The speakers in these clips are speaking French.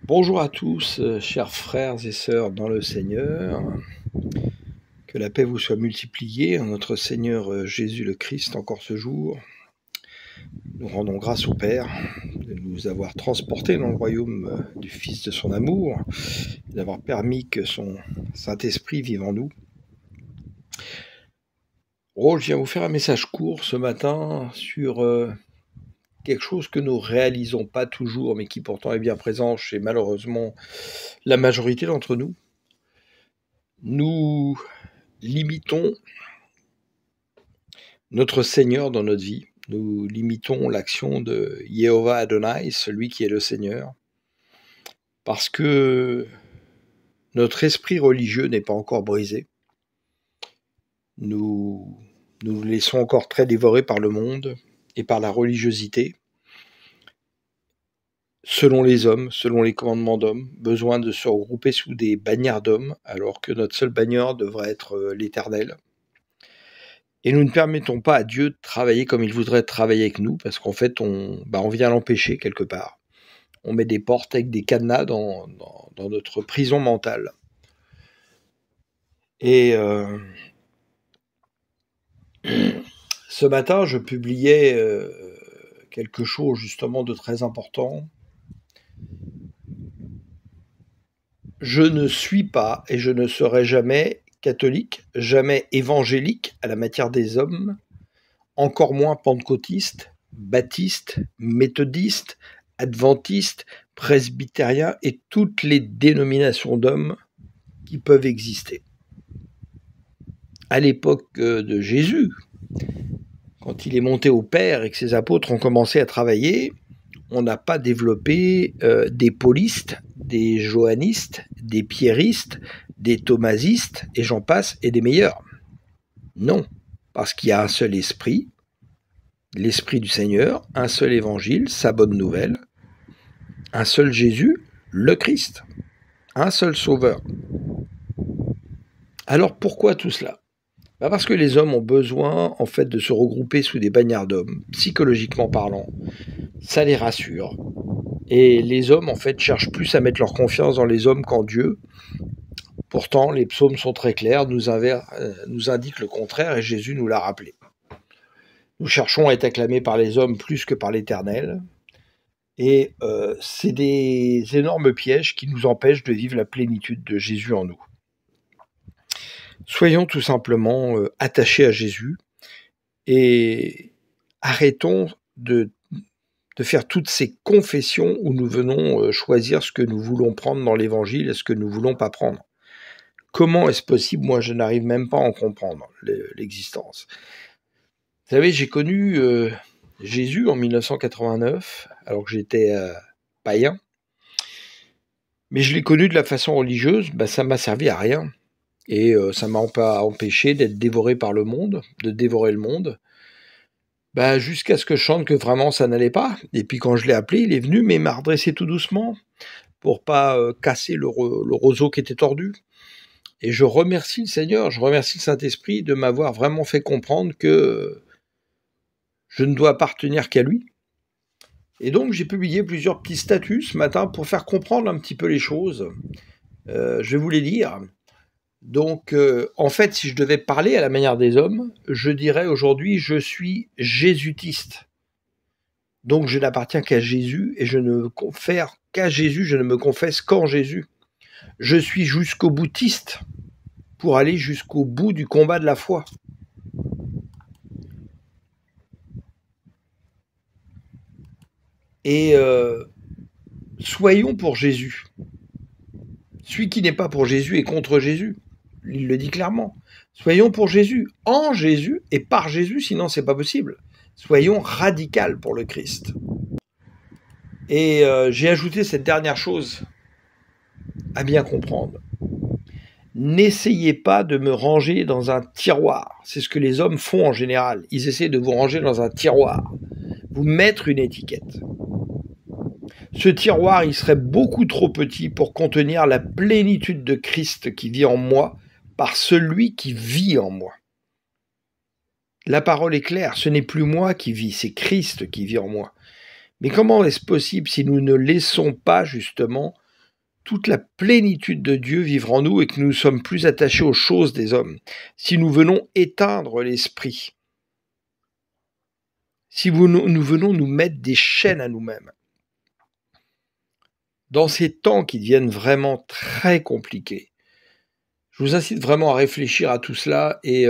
Bonjour à tous, chers frères et sœurs dans le Seigneur. Que la paix vous soit multipliée en notre Seigneur Jésus le Christ encore ce jour. Nous rendons grâce au Père de nous avoir transportés dans le royaume du Fils de son amour, d'avoir permis que son Saint-Esprit vive en nous. Je viens vous faire un message court ce matin sur quelque chose que nous réalisons pas toujours, mais qui pourtant est bien présent chez malheureusement la majorité d'entre nous. Nous limitons notre Seigneur dans notre vie. Nous limitons l'action de Yehovah Adonai, celui qui est le Seigneur, parce que notre esprit religieux n'est pas encore brisé. Nous nous laissons encore très dévorer par le monde et par la religiosité, selon les hommes, selon les commandements d'hommes, besoin de se regrouper sous des bannières d'hommes, alors que notre seule bannière devrait être l'Éternel. Et nous ne permettons pas à Dieu de travailler comme il voudrait travailler avec nous, parce qu'en fait, on vient l'empêcher quelque part. On met des portes avec des cadenas dans notre prison mentale. Et ce matin, je publiais quelque chose justement de très important. Je ne suis pas et je ne serai jamais catholique, jamais évangélique à la matière des hommes, encore moins pentecôtiste, baptiste, méthodiste, adventiste, presbytérien et toutes les dénominations d'hommes qui peuvent exister. À l'époque de Jésus, quand il est monté au Père et que ses apôtres ont commencé à travailler, on n'a pas développé des paulistes, des johannistes, des pierristes, des thomasistes, et j'en passe, et des meilleurs. Non, parce qu'il y a un seul esprit, l'esprit du Seigneur, un seul évangile, sa bonne nouvelle, un seul Jésus, le Christ, un seul sauveur. Alors pourquoi tout cela ? Parce que les hommes ont besoin en fait de se regrouper sous des bannières d'hommes, psychologiquement parlant. Ça les rassure. Et les hommes en fait cherchent plus à mettre leur confiance dans les hommes qu'en Dieu. Pourtant, les psaumes sont très clairs, nous indiquent le contraire et Jésus nous l'a rappelé. Nous cherchons à être acclamés par les hommes plus que par l'Éternel. Et c'est des énormes pièges qui nous empêchent de vivre la plénitude de Jésus en nous. Soyons tout simplement attachés à Jésus et arrêtons de faire toutes ces confessions où nous venons choisir ce que nous voulons prendre dans l'Évangile et ce que nous ne voulons pas prendre. Comment est-ce possible ? Moi, je n'arrive même pas à en comprendre l'existence. Vous savez, j'ai connu Jésus en 1989, alors que j'étais païen. Mais je l'ai connu de la façon religieuse, ça m'a servi à rien. Et ça m'a pas empêché d'être dévoré par le monde, de dévorer le monde, jusqu'à ce que je chante que vraiment ça n'allait pas. Et puis quand je l'ai appelé, il est venu, mais il m'a redressé tout doucement pour pas casser le roseau qui était tordu. Et je remercie le Seigneur, je remercie le Saint-Esprit de m'avoir vraiment fait comprendre que je ne dois appartenir qu'à lui. Et donc j'ai publié plusieurs petits statuts ce matin pour faire comprendre un petit peu les choses. Je vais vous les lire. Donc, en fait, si je devais parler à la manière des hommes, je dirais aujourd'hui, je suis jésuitiste. Donc, je n'appartiens qu'à Jésus et je ne me confère qu'à Jésus, je ne me confesse qu'en Jésus. Je suis jusqu'au boutiste pour aller jusqu'au bout du combat de la foi. Et soyons pour Jésus. Celui qui n'est pas pour Jésus est contre Jésus. Il le dit clairement. Soyons pour Jésus, en Jésus et par Jésus, sinon c'est pas possible. Soyons radicaux pour le Christ. Et j'ai ajouté cette dernière chose à bien comprendre. N'essayez pas de me ranger dans un tiroir. C'est ce que les hommes font en général. Ils essaient de vous ranger dans un tiroir, vous mettre une étiquette. Ce tiroir, il serait beaucoup trop petit pour contenir la plénitude de Christ qui vit en moi par celui qui vit en moi. La parole est claire, ce n'est plus moi qui vis, c'est Christ qui vit en moi. Mais comment est-ce possible si nous ne laissons pas justement toute la plénitude de Dieu vivre en nous et que nous sommes plus attachés aux choses des hommes, si nous venons éteindre l'esprit, si nous venons nous mettre des chaînes à nous-mêmes, dans ces temps qui deviennent vraiment très compliqués, je vous incite vraiment à réfléchir à tout cela et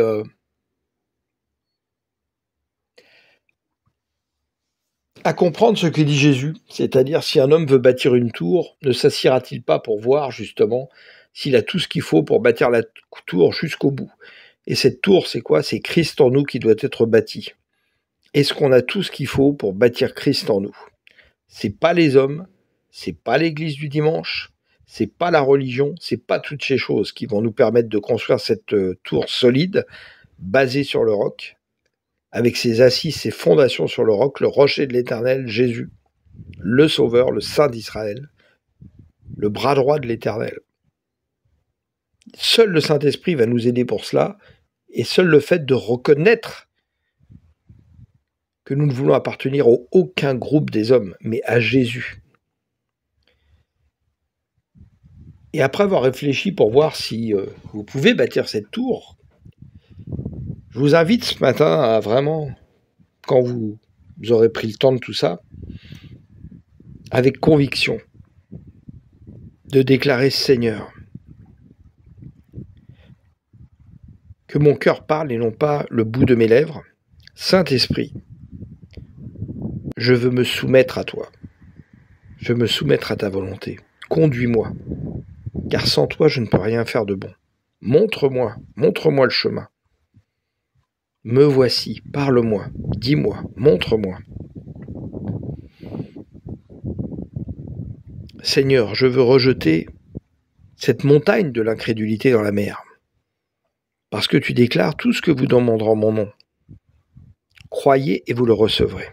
à comprendre ce que dit Jésus, c'est-à-dire si un homme veut bâtir une tour, ne s'assiera-t-il pas pour voir justement s'il a tout ce qu'il faut pour bâtir la tour jusqu'au bout. Et cette tour, c'est quoi? C'est Christ en nous qui doit être bâti. Est-ce qu'on a tout ce qu'il faut pour bâtir Christ en nous? C'est pas les hommes, c'est pas l'église du dimanche, c'est pas la religion, c'est pas toutes ces choses qui vont nous permettre de construire cette tour solide, basée sur le roc, avec ses assises, ses fondations sur le roc, le rocher de l'Éternel, Jésus, le Sauveur, le Saint d'Israël, le bras droit de l'Éternel. Seul le Saint-Esprit va nous aider pour cela, et seul le fait de reconnaître que nous ne voulons appartenir à aucun groupe des hommes, mais à Jésus. Et après avoir réfléchi pour voir si vous pouvez bâtir cette tour, je vous invite ce matin à vraiment, quand vous aurez pris le temps de tout ça, avec conviction, de déclarer: Seigneur, que mon cœur parle et non pas le bout de mes lèvres. Saint-Esprit, je veux me soumettre à toi. Je veux me soumettre à ta volonté. Conduis-moi, car sans toi, je ne peux rien faire de bon. Montre-moi le chemin. Me voici, parle-moi, dis-moi, montre-moi. Seigneur, je veux rejeter cette montagne de l'incrédulité dans la mer, parce que tu déclares: tout ce que vous demanderez en mon nom, croyez et vous le recevrez.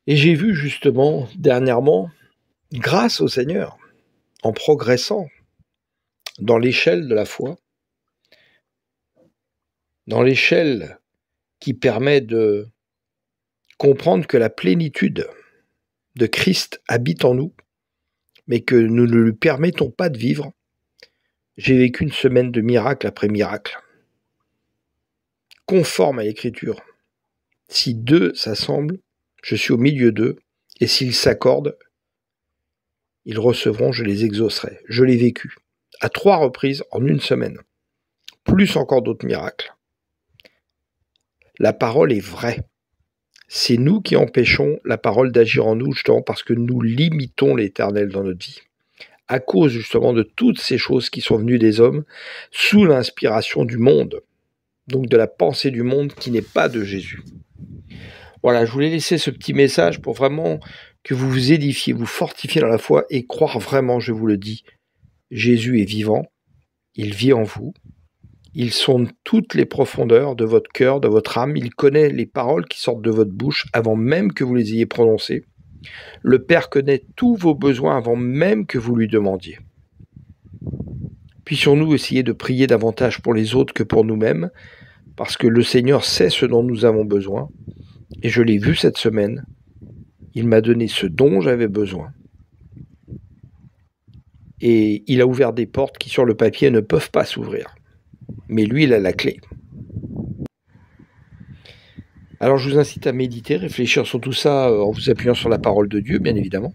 Et j'ai vu justement dernièrement, grâce au Seigneur, en progressant dans l'échelle de la foi, dans l'échelle qui permet de comprendre que la plénitude de Christ habite en nous, mais que nous ne lui permettons pas de vivre, j'ai vécu une semaine de miracle après miracle, conforme à l'Écriture. Si deux s'assemblent, je suis au milieu d'eux, et s'ils s'accordent, ils recevront, je les exaucerai. Je l'ai vécu à 3 reprises en une semaine, plus encore d'autres miracles. La parole est vraie. C'est nous qui empêchons la parole d'agir en nous, justement parce que nous limitons l'Éternel dans notre vie, à cause justement de toutes ces choses qui sont venues des hommes sous l'inspiration du monde, donc de la pensée du monde qui n'est pas de Jésus. Voilà, je voulais laisser ce petit message pour vraiment que vous vous édifiez, vous fortifiez dans la foi et croire vraiment, je vous le dis, Jésus est vivant, il vit en vous, il sonde toutes les profondeurs de votre cœur, de votre âme, il connaît les paroles qui sortent de votre bouche avant même que vous les ayez prononcées. Le Père connaît tous vos besoins avant même que vous lui demandiez. Puissions-nous essayer de prier davantage pour les autres que pour nous-mêmes, parce que le Seigneur sait ce dont nous avons besoin, et je l'ai vu cette semaine, il m'a donné ce dont j'avais besoin. Et il a ouvert des portes qui sur le papier ne peuvent pas s'ouvrir. Mais lui, il a la clé. Alors je vous incite à méditer, réfléchir sur tout ça en vous appuyant sur la parole de Dieu, bien évidemment.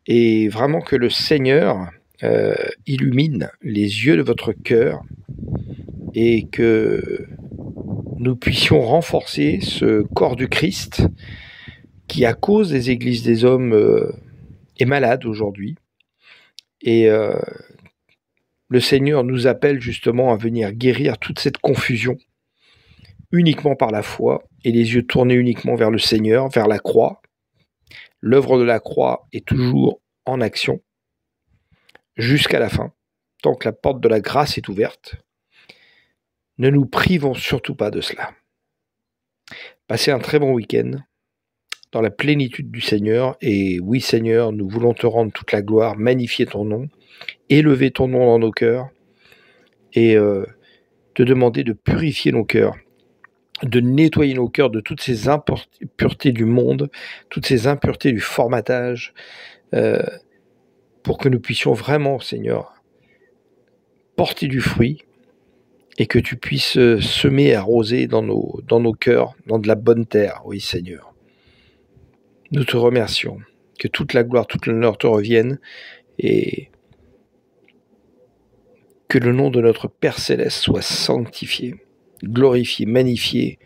Et vraiment que le Seigneur illumine les yeux de votre cœur et que nous puissions renforcer ce corps du Christ qui, à cause des églises des hommes, est malade aujourd'hui. Et le Seigneur nous appelle justement à venir guérir toute cette confusion uniquement par la foi et les yeux tournés uniquement vers le Seigneur, vers la croix. L'œuvre de la croix est toujours en action jusqu'à la fin, tant que la porte de la grâce est ouverte. Ne nous privons surtout pas de cela. Passez un très bon week-end dans la plénitude du Seigneur. Et oui, Seigneur, nous voulons te rendre toute la gloire, magnifier ton nom, élever ton nom dans nos cœurs et te demander de purifier nos cœurs de nettoyer nos cœurs de toutes ces impuretés du monde, toutes ces impuretés du formatage, pour que nous puissions vraiment, Seigneur, porter du fruit et que tu puisses semer et arroser dans nos cœurs, dans de la bonne terre, oui Seigneur. Nous te remercions, que toute la gloire, toute l'honneur te reviennent et que le nom de notre Père Céleste soit sanctifié, glorifié, magnifié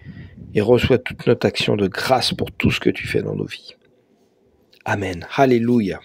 et reçoit toute notre action de grâce pour tout ce que tu fais dans nos vies. Amen. Alléluia.